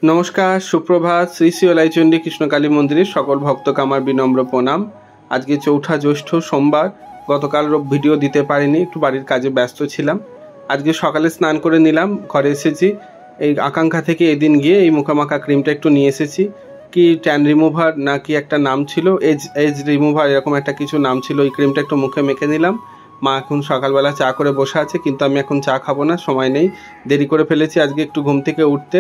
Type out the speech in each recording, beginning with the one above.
नमस्कार सुप्रभात श्री श्री अलाईचंडी कृष्णकाली मंदिर सकल भक्तके आमार विनम्र प्रणाम। आज के 4 জ্যৈষ্ঠ सोमवार। गतकाल भिडियो दीते पारिनी, एकटू बाड़ीर काजे व्यस्त छिलाम। आज के सकाले स्नान करे निलाम, घरे एसेछि। এই আকাঙ্ক্ষা থেকে এদিন গিয়ে এই মুখামাখা ক্রিমটা একটু নিয়ে এসেছি। কি ট্যান রিমুভার নাকি একটা নাম ছিল, এজ রিমুভার এরকম একটা কিছু নাম ছিল। এই ক্রিমটা একটু মুখে মেখে নিলাম। মা এখন সকালবেলা চা করে বসে আছে, কিন্তু আমি এখন চা খাবো না, সময় নেই, দেরি করে ফেলেছি আজকে একটু ঘুম থেকে উঠতে।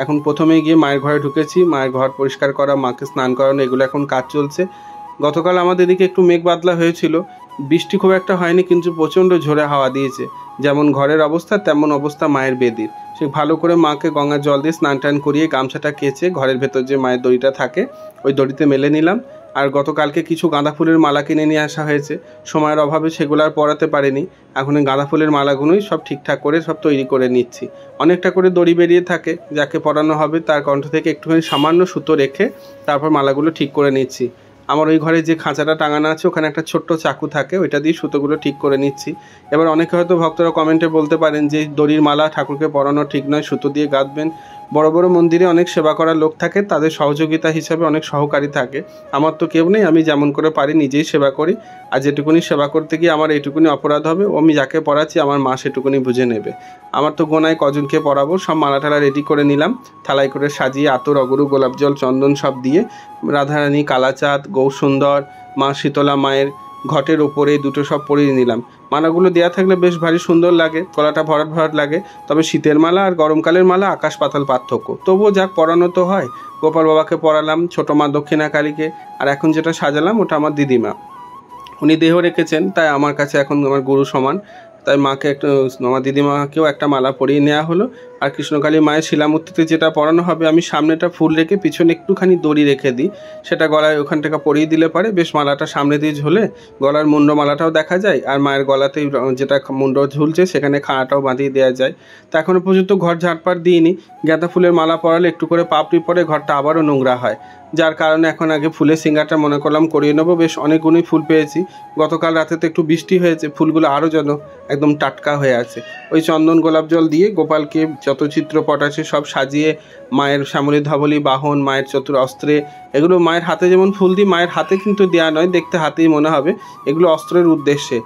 এখন প্রথমেই গিয়ে মায়ের ঘরে ঢুকেছি, মায়ের ঘর পরিষ্কার করা, মাকে স্নান করানো, এগুলো এখন কাজ চলছে। গতকাল আমাদের এদিকে একটু মেঘ বাদলা হয়েছিল, বৃষ্টি খুব একটা হয়নি, কিন্তু প্রচণ্ড ঝোড়ে হাওয়া দিয়েছে। যেমন ঘরের অবস্থা তেমন অবস্থা মায়ের বেদির। সে ভালো করে মাকে গঙ্গার জল দিয়ে স্নান টান করিয়ে গামছাটা কেচে ঘরের ভেতর যে মায়ের দড়িটা থাকে ওই দড়িতে মেলে নিলাম। আর গতকালকে কিছু গাঁদা ফুলের মালা কিনে নিয়ে আসা হয়েছে, সময়ের অভাবে সেগুলো আর পরাতে পারিনি। এখন এই গাঁদা ফুলের মালাগুলোই সব ঠিকঠাক করে সব তৈরি করে নিচ্ছি। অনেকটা করে দড়ি বেরিয়ে থাকে, যাকে পরানো হবে তার কণ্ঠ থেকে একটুখানি সামান্য সুতো রেখে তারপর মালাগুলো ঠিক করে নিচ্ছি। আমার ওই ঘরে যে খাঁচাটা টাঙানো আছে ওখানে একটা ছোট্ট চাকু থাকে, ওইটা দিয়ে সুতোগুলো ঠিক করে নিচ্ছি। এবার অনেকে হয়তো ভক্তরা কমেন্টে বলতে পারেন যে দড়ির মালা ঠাকুরকে পরানো ঠিক নয়, সুতো দিয়ে গাঁথবেন। বড় বড় মন্দিরে অনেক সেবা করার লোক থাকে, তাদের সহযোগিতা হিসাবে অনেক সহকারী থাকে। আমার তো কেউ নেই, আমি যেমন করে পারি নিজেই সেবা করি। আর যেটুকুনি সেবা করতে গিয়ে আমার এইটুকুনি অপরাধ হবে, আমি যাকে পড়াচ্ছি আমার মা সেটুকুনি বুঝে নেবে। আমার তো গোনায় কজনকে পড়াবো, সব মালা টালা রেডি করে নিলাম, থালাই করে সাজিয়ে আতর অগরু গোলাপ জল চন্দন সব দিয়ে রাধারানী, কালাচাঁদ, গৌরসুন্দর, মা শীতলা মায়ের ঘটের ওপরে দুটো সব পরিয়ে নিলাম। মালাগুলো দেওয়া থাকলে বেশ ভারী সুন্দর লাগে, গলাটা ভরাট ভরাট লাগে। তবে শীতের মালা আর গরমকালের মালা আকাশ পাতাল পার্থক্য। তবুও যাক, পরানো তো হয়। গোপাল বাবাকে পরালাম, ছোটো মা দক্ষিণা কালীকে, আর এখন যেটা সাজালাম ওটা আমার দিদিমা। উনি দেহ রেখেছেন, তাই আমার কাছে এখন আমার গুরু সমান। তাই মাকে একটা, আমার দিদিমাকেও একটা মালা পরিয়ে নেওয়া হলো। আর কৃষ্ণকালী মায়ের শিলামূর্তিতে যেটা পরানো হবে, আমি সামনেটা ফুল রেখে পিছনে একটুখানি দড়ি রেখে দিই, সেটা গলায় ওখান থেকে পরিয়ে দিলে পারে বেশ মালাটা সামনে দিয়ে ঝুলে গলার মুন্ড মালাটাও দেখা যায়। আর মায়ের গলাতেই যেটা মুন্ড ঝুলছে সেখানে খাড়াটাও বাঁধিয়ে দেওয়া যায়। তা এখনও পর্যন্ত ঘর ঝাড়পাট দিইনি। গাঁদা ফুলের মালা পরালে একটু করে পাপড়ি পরে ঘরটা আবারও নোংরা হয়, যার কারণে এখন আগে ফুলের সিঙ্গারটা মনে করলাম করিয়ে নেবো। বেশ অনেকগুলোই ফুল পেয়েছি। গতকাল রাতে তো একটু বৃষ্টি হয়েছে, ফুলগুলো আরও যেন একদম টাটকা হয়ে আছে। ওই চন্দন গোলাপ জল দিয়ে গোপালকে যত চিত্রপট আছে সব সাজিয়ে, মায়ের শ্যামলী ধবলী বাহন, মায়ের চতুর অস্ত্রে, এগুলো মায়ের হাতে যেমন ফুল দিই, মায়ের হাতে কিন্তু দেওয়া নয়, দেখতে হাতেই মনে হবে। এগুলো অস্ত্রের উদ্দেশ্যে,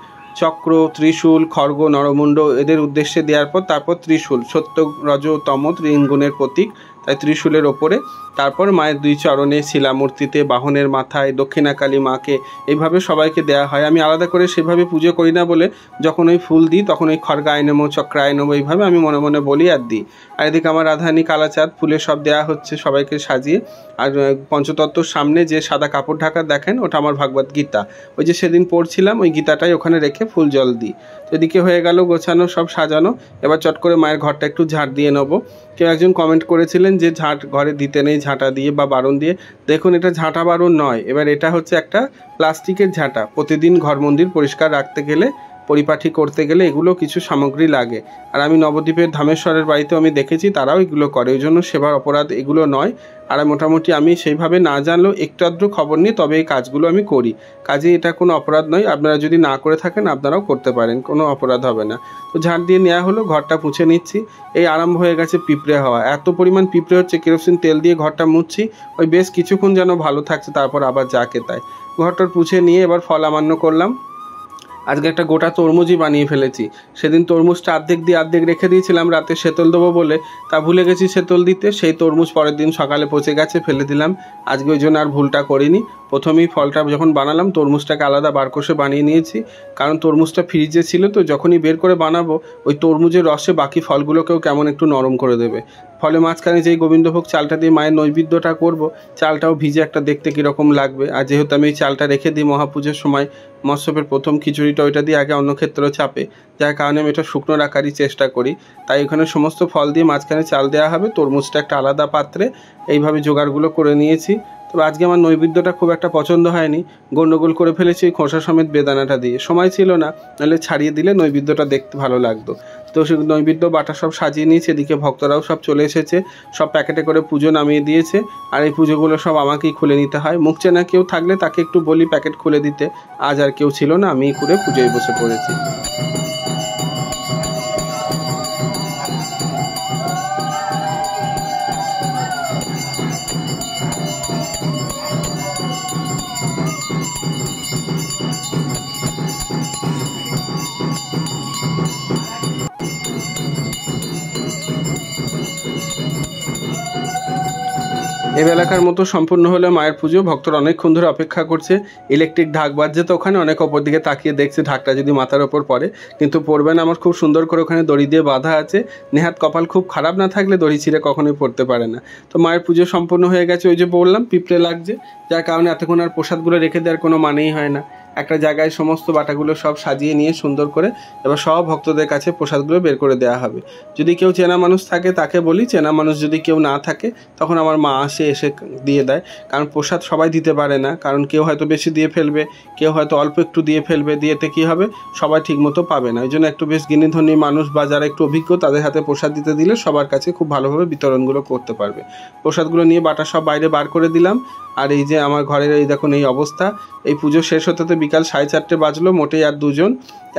চক্র, ত্রিশূল, খড়গ, নরমুণ্ড এদের উদ্দেশ্যে দেওয়ার পর তারপর ত্রিশূল, সত্য রজ তম 3 গুণের প্রতীক, তাই ত্রিশূলের ওপরে। তারপর মায়ের 2 চরণে, শিলামূর্তিতে, বাহনের মাথায়, দক্ষিণাকালী মাকে, এইভাবে সবাইকে দেয়া হয়। আমি আলাদা করে সেভাবে পুজো করি না বলে যখন ওই ফুল দিই তখন ওই খড়গায় নেবো, চক্রায় নেবো, এইভাবে আমি মনে মনে বলি আর দিই। আর এদিকে আমার রাধারানী, কালাচাঁদ ফুলে সব দেওয়া হচ্ছে সবাইকে সাজিয়ে। আর পঞ্চতত্ত্বর সামনে যে সাদা কাপড় ঢাকা দেখেন ওটা আমার ভাগবত গীতা, ওই যে সেদিন পড়ছিলাম ওই গীতাটাই ওখানে রেখে ফুল জল দিই। তো এদিকে হয়ে গেল গোছানো, সব সাজানো। এবার চট করে মায়ের ঘরটা একটু ঝাঁট দিয়ে নেবো। কেউ একজন কমেন্ট করেছিলেন যে ঝাঁট ঘরে দিতে নেই ঝাঁটা দিয়ে বা বারণ দিয়ে। দেখুন, এটা ঝাঁটা বারণ নয়, এবার এটা হচ্ছে একটা প্লাস্টিকের ঝাঁটা। প্রতিদিন ঘর মন্দির পরিষ্কার রাখতে গেলে, পরিপাটি করতে গেলে এগুলো কিছু সামগ্রী লাগে। আর আমি নবদ্বীপের ধামেশ্বরের বাড়িতেও আমি দেখেছি তারাও এগুলো করে, ওই জন্য সেবার অপরাধ এগুলো নয়। আর মোটামুটি আমি সেইভাবে না জানলেও একটু আধটু খবর নিয়ে তবে এই কাজগুলো আমি করি। কাজে এটা কোনো অপরাধ নয়, আপনারা যদি না করে থাকেন আপনারাও করতে পারেন, কোনো অপরাধ হবে না। তো ঝাঁট দিয়ে নেওয়া হলো, ঘরটা মুছে নিচ্ছি। এই আরম্ভ হয়ে গেছে পিঁপড়ে হওয়া, এত পরিমাণ পিঁপড়ে হচ্ছে, কেরোসিন তেল দিয়ে ঘরটা মুছছি, ওই বেশ কিছুক্ষণ যেন ভালো থাকছে, তারপর আবার যাকে তাই। ঘরটার পুছে নিয়ে এবার ফল আমান্য করলাম। আজকে একটা গোটা তরমুজই বানিয়ে ফেলেছি। সেদিন তরমুজটা অর্ধেক দিয়ে অর্ধেক রেখে দিয়েছিলাম, রাতে সেতল দেবো বলে, তা ভুলে গেছি সেতল দিতে। সেই তরমুজ পরের দিন সকালে পচে গেছে, ফেলে দিলাম। আজকে ওই জন্য আর ভুলটা করিনি। প্রথমেই ফলটা যখন বানালাম তরমুজটাকে আলাদা বার কষে বানিয়ে নিয়েছি, কারণ তরমুজটা ফ্রিজে ছিল, তো যখনই বের করে বানাবো ওই তরমুজের রসে বাকি ফলগুলোকেও কেমন একটু নরম করে দেবে। ফলে মাঝখানে যেই গোবিন্দভোগ চালটা দিয়ে মায়ের নৈবেদ্যটা করব, চালটাও ভিজে একটা দেখতে কীরকম লাগবে। আর যেহেতু আমি এই চালটা রেখে দিই মহাপুজোর সময়, মৎস্যপের প্রথম খিচুড়িটা ওইটা দিয়ে আগে অন্নক্ষেত্র চাপে, যার কারণে আমি এটা শুকনো রাখারই চেষ্টা করি। তাই এখানে সমস্ত ফল দিয়ে মাঝখানে চাল দেওয়া হবে, তরমুজটা একটা আলাদা পাত্রে, এইভাবে জোগাড়গুলো করে নিয়েছি। তবে আজকে আমার নৈবেদ্যটা খুব একটা পছন্দ হয়নি, গন্ডগোল করে ফেলেছি ওই খোসা সমেত বেদানাটা দিয়ে। সময় ছিল না, নাহলে ছাড়িয়ে দিলে নৈবেদ্যটা দেখতে ভালো লাগতো। তো সে নৈবেদ্য বাটা সব সাজিয়ে নিয়েছে, এদিকে ভক্তরাও সব চলে এসেছে, সব প্যাকেটে করে পুজো নামিয়ে দিয়েছে। আর এই পুজোগুলো সব আমাকেই খুলে নিতে হয়। মুখ চেনা কেউ থাকলে তাকে একটু বলি প্যাকেট খুলে দিতে, আজ আর কেউ ছিল না, আমিই খুলে পুজোয় বসে পড়েছি। এ বেলাকার মতো সম্পূর্ণ হলে মায়ের পুজো। ভক্তরা অনেকক্ষণ ধরে অপেক্ষা করছে। ইলেকট্রিক ঢাক বাজছে, তো ওখানে অনেক ওপর দিকে তাকিয়ে দেখছে ঢাকটা যদি মাথার ওপর পড়ে, কিন্তু পড়বে না। আমার খুব সুন্দর করে ওখানে দড়ি দিয়ে বাঁধা আছে। নেহাত কপাল খুব খারাপ না থাকলে দড়ি ছিঁড়ে কখনোই পড়তে পারে না। তো মায়ের পুজো সম্পূর্ণ হয়ে গেছে। ওই যে বললাম পিঁপড়ে লাগছে, যার কারণে এতক্ষণ আর প্রসাদগুলো রেখে দেওয়ার কোনো মানেই হয় না। একটা জায়গায় সমস্ত বাটাগুলো সব সাজিয়ে নিয়ে সুন্দর করে এবার সব ভক্তদের কাছে প্রসাদগুলো বের করে দেওয়া হবে। যদি কেউ চেনা মানুষ থাকে তাকে বলি, চেনা মানুষ যদি কেউ না থাকে তখন আমার মা এসে দিয়ে দেয়। কারণ প্রসাদ সবাই দিতে পারে না, কারণ কেউ হয়তো বেশি দিয়ে ফেলবে, কেউ হয়তো অল্প একটু দিয়ে ফেলবে। দিয়েতে কী হবে, সবাই ঠিকমতো পাবে না। ওই জন্য একটু বেশ জ্ঞানীধনী মানুষ বা যারা একটু অভিজ্ঞ তাদের হাতে প্রসাদ দিতে দিলে সবার কাছে খুব ভালোভাবে বিতরণগুলো করতে পারবে। প্রসাদগুলো নিয়ে বাটা সব বাইরে বার করে দিলাম। আর এই যে আমার ঘরের এই দেখুন এই অবস্থা। এই পুজো শেষ হতে তো বিকাল 4:30 বাজলো, মোটেই আর দুজন।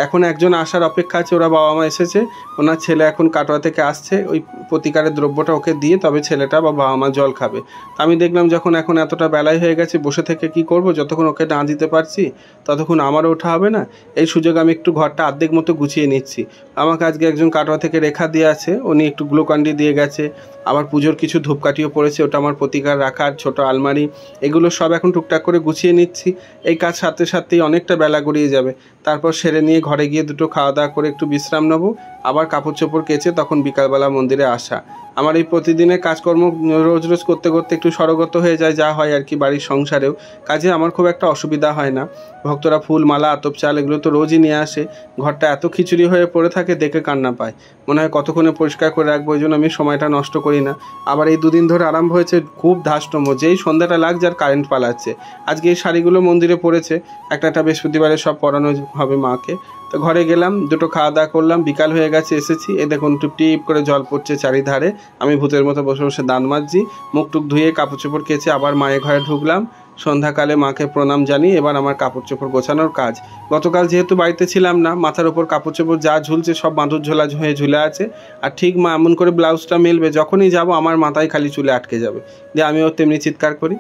এখন একজন আসার অপেক্ষা আছে, ওরা বাবা মা এসেছে, ওনার ছেলে এখন কাটোয়া থেকে আসছে, ওই প্রতিকারের দ্রব্যটা ওকে দিয়ে তবে ছেলেটা বা বাবা মা জল খাবে। আমি দেখলাম যখন এখন এতটা বেলায় হয়ে গেছে, বসে থেকে কি করব, যতক্ষণ ওকে না দিতে পারছি ততক্ষণ আমারও ওঠা হবে না। এই সুযোগ আমি একটু ঘরটা অর্ধেক মতো গুছিয়ে নিচ্ছি। আমাকে আজকে একজন কাটোয়া থেকে রেখা দিয়ে আছে, উনি একটু গ্লুকন্ডি দিয়ে গেছে। আবার পুজোর কিছু ধূপকাঠিও পড়েছে, ওটা আমার প্রতিকার রাখার ছোট আলমারি, এগুলো সব এখন টুকটাক করে গুছিয়ে নিচ্ছি। এই কাজ সাথে সাথেই অনেকটা বেলা গড়িয়ে যাবে। তারপর সেরে নিয়ে ঘরে গিয়ে দুটো খাওয়া দাওয়া করে একটু বিশ্রাম নেবো, আবার কাপড় চোপড় কেচে তখন বিকালবেলা মন্দিরে আসা। আমার এই প্রতিদিনের কাজকর্ম রোজ রোজ করতে করতে একটু সরগত হয়ে যায়, যা হয় আর কি বাড়ির সংসারেও। কাজে আমার খুব একটা অসুবিধা হয় না। ভক্তরা ফুল মালা আতপ চাল এগুলো তো রোজই নিয়ে আসে। ঘরটা এত খিচুড়ি হয়ে পড়ে থাকে, দেখে কান্না পায়, মনে হয় কতক্ষণে পরিষ্কার করে রাখবো। ওই জন্য আমি সময়টা নষ্ট করি না। আবার এই দুদিন ধরে আরম্ভ হয়েছে খুব ধাষ্টম্য, যেই সন্ধ্যাটা লাগছে আর কারেন্ট পালাচ্ছে। আজকে এই শাড়িগুলো মন্দিরে পড়েছে, একটা বৃহস্পতিবারে সব পরানো হবে মাকে। তো ঘরে গেলাম, দুটো খাওয়া দাওয়া করলাম, বিকাল হয়ে গেছে এসেছি। এ দেখুন টিপ টিপ করে জল পড়ছে চারিধারে। আমি ভূতের মতো বসে বসে দাঁত মাজছি, মুখ টুক ধুয়ে কাপড় চোপড় কেচে আবার মায়ের ঘরে ঢুকলাম। সন্ধ্যাকালে মাকে প্রণাম জানিয়ে এবার আমার কাপড় চোপড় গোছানোর কাজ। গতকাল যেহেতু বাড়িতে ছিলাম না, মাথার ওপর কাপড় চোপড় যা ঝুলছে সব বাঁধুর ঝোলা হয়ে ঝুলে আছে। আর ঠিক মা এমন করে ব্লাউজটা মেলবে, যখনই যাব আমার মাথায় খালি চুলে আটকে যাবে, দিয়ে আমিও তেমনি চিৎকার করি।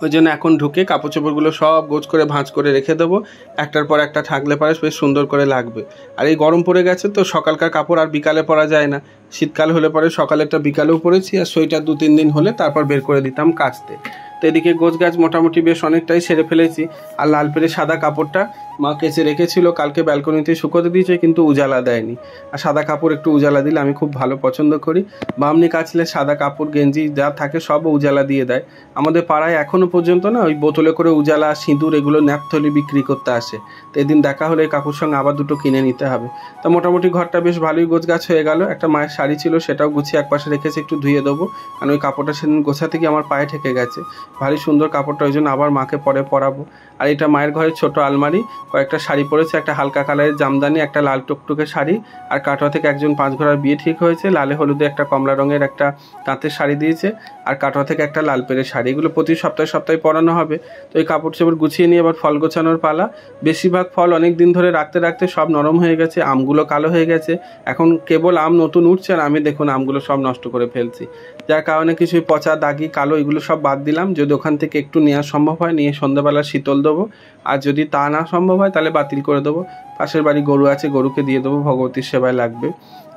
ওই জন্য এখন ঢুকে কাপড় চোপড়গুলো সব গোছ করে ভাঁজ করে রেখে দেবো। একটার পর একটা থাকলে পারে বেশ সুন্দর করে লাগবে। আর এই গরম পড়ে গেছে তো সকালকার কাপড় আর বিকালে পরা যায় না। শীতকাল হলে পরে সকালেরটা বিকালেও পরেছি, আর সোয়েটার 2-3 দিন হলে তারপর বের করে দিতাম কাচতে। তো এদিকে গোছ গাছ মোটামুটি বেশ অনেকটাই সেরে ফেলেছি। আর লাল পেরে সাদা কাপড়টা মা কেচে রেখেছিল, কালকে ব্যালকনিতে শুকোতে দিয়েছে, কিন্তু উজালা দেয়নি। আর সাদা কাপড় একটু উজালা দিলে আমি খুব ভালো পছন্দ করি। বামনি কাচলে সাদা কাপড় গেঞ্জি যা থাকে সব উজালা দিয়ে দেয়। আমাদের পাড়ায় এখনও পর্যন্ত না ওই বোতলে করে উজালা সিঁদুর এগুলো ন্যাপথলি বিক্রি করতে আসে। তো এদিন দেখা হলে এই কাকুর সঙ্গে আবার দুটো কিনে নিতে হবে। তো মোটামুটি ঘরটা বেশ ভালোই গোছগাছ হয়ে গেল। একটা মায়ের শাড়ি ছিল, সেটাও গুছিয়ে একপাশে রেখেছি, একটু ধুয়ে দেবো, কারণ ওই কাপড়টা সেদিন গোছাতে গিয়ে আমার পায়ে ঠেকে গেছে। ভারী সুন্দর কাপড়টা, ওই জন্য আবার মাকে পরে পরাবো। আর এটা মায়ের ঘরের ছোট আলমারি, কয়েকটা শাড়ি পরেছে, একটা হালকা কালারের জামদানি, একটা লাল টুকটুকে শাড়ি। আর কাটোয়া থেকে একজন 5 ঘোড়ার বিয়ে ঠিক হয়েছে, লালে হলুদে একটা কমলা রঙের একটা তাঁতের শাড়ি দিয়েছে, আর কাটোয়া থেকে একটা লাল পেরে শাড়ি। এগুলো প্রতি সপ্তাহে পরানো হবে। তো এই কাপড় চোপড় গুছিয়ে নিয়ে এবার ফল গোছানোর পালা। বেশিরভাগ ফল অনেক দিন ধরে রাখতে রাখতে সব নরম হয়ে গেছে, আমগুলো কালো হয়ে গেছে। এখন কেবল আম নতুন উঠছে, আর আমি দেখুন আমগুলো সব নষ্ট করে ফেলছি, যার কারণে কিছু পচা দাগি কালো এগুলো সব বাদ দিলাম। যদি ওখান থেকে একটু নেওয়া সম্ভব হয় নিয়ে সন্ধ্যাবেলা শীতল দেবো, আর যদি তা না সম্ভব হয় তাহলে বাতিল করে দেবো। পাশের বাড়ি গরু আছে, গরুকে দিয়ে দেবো, ভগবতীর সেবায় লাগবে।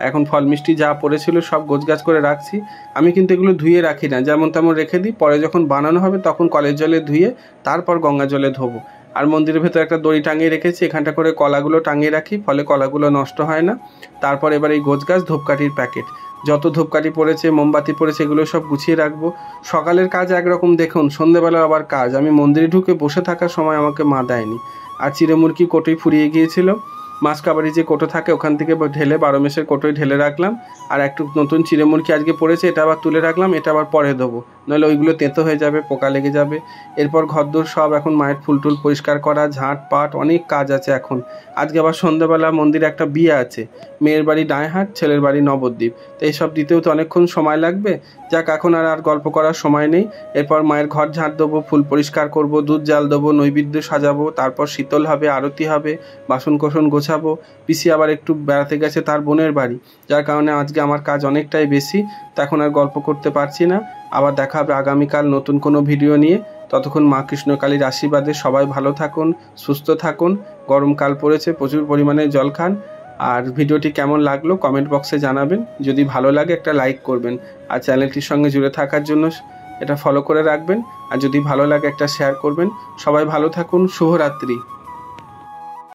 এখন ফল মিষ্টি যা পড়েছিল সব গোছগাছ করে রাখছি। আমি কিন্তু এগুলো ধুয়ে রাখি না, যেমন তেমন রেখে দিই। পরে যখন বানানো হবে তখন কলের জলে ধুয়ে তারপর গঙ্গা জলে ধোবো। আর মন্দিরের ভেতরে একটা দড়ি টাঙিয়ে রেখেছি, এখানটা করে কলাগুলো টাঙিয়ে রাখি, ফলে কলাগুলো নষ্ট হয় না। তারপর এবার এই গোছগাছ ধূপকাঠির প্যাকেট, যত ধূপকাঠি পড়েছে মোমবাতি পড়েছে এগুলো সব গুছিয়ে রাখবো। সকালের কাজ একরকম, দেখুন সন্ধ্যেবেলা আবার কাজ। আমি মন্দিরে ঢুকে বসে থাকার সময় আমাকে মা দেয়নি। আর চিড়েমুরকি কোটোই ফুরিয়ে গিয়েছিল, মাছ কাবারি যে কোটো থাকে ওখান থেকে ঢেলে 12 মেসের কোটোয় ঢেলে রাখলাম। আর একটু নতুন চিড়েমুরকি আজকে পড়েছে, এটা আবার তুলে রাখলাম, এটা আবার পরে দেবো, নাহলে ওইগুলো তেঁতো হয়ে যাবে, পোকা লেগে যাবে। এরপর ঘরদোর সব এখন মায়ের ফুলটুল পরিষ্কার করা, ঝাঁট পাট অনেক কাজ আছে এখন। আজকে আবার সন্ধ্যাবেলা মন্দিরে একটা বিয়ে আছে, মেয়ের বাড়ি ডাঁইহাট, ছেলের বাড়ি নবদ্বীপ। তো এইসব দিতেও তো অনেকক্ষণ সময় লাগবে। যাক, এখন আর গল্প করার সময় নেই। এরপর মায়ের ঘর ঝাঁট দেবো, ফুল পরিষ্কার করব, দুধ জাল দেবো, নৈবেদ্য সাজাবো, তারপর শীতল হবে, আরতি হবে, বাসন কোসন গোছাবো। পিসি আবার একটু বেড়াতে গেছে তার বোনের বাড়ি, যার কারণে আজকে আমার কাজ অনেকটাই বেশি। তো এখন আর গল্প করতে পারছি না। আবার দেখা হবে আগামীকাল নতুন কোনো ভিডিও নিয়ে। ততক্ষণ মা কৃষ্ণকালীর আশীর্বাদে সবাই ভালো থাকুন, সুস্থ থাকুন। গরমকাল পড়েছে, প্রচুর পরিমাণে জল খান। আর ভিডিওটি কেমন লাগলো কমেন্ট বক্সে জানাবেন। যদি ভালো লাগে একটা লাইক করবেন। আর চ্যানেলটির সঙ্গে জুড়ে থাকার জন্য এটা ফলো করে রাখবেন। আর যদি ভালো লাগে একটা শেয়ার করবেন। সবাই ভালো থাকুন। শুভরাত্রি।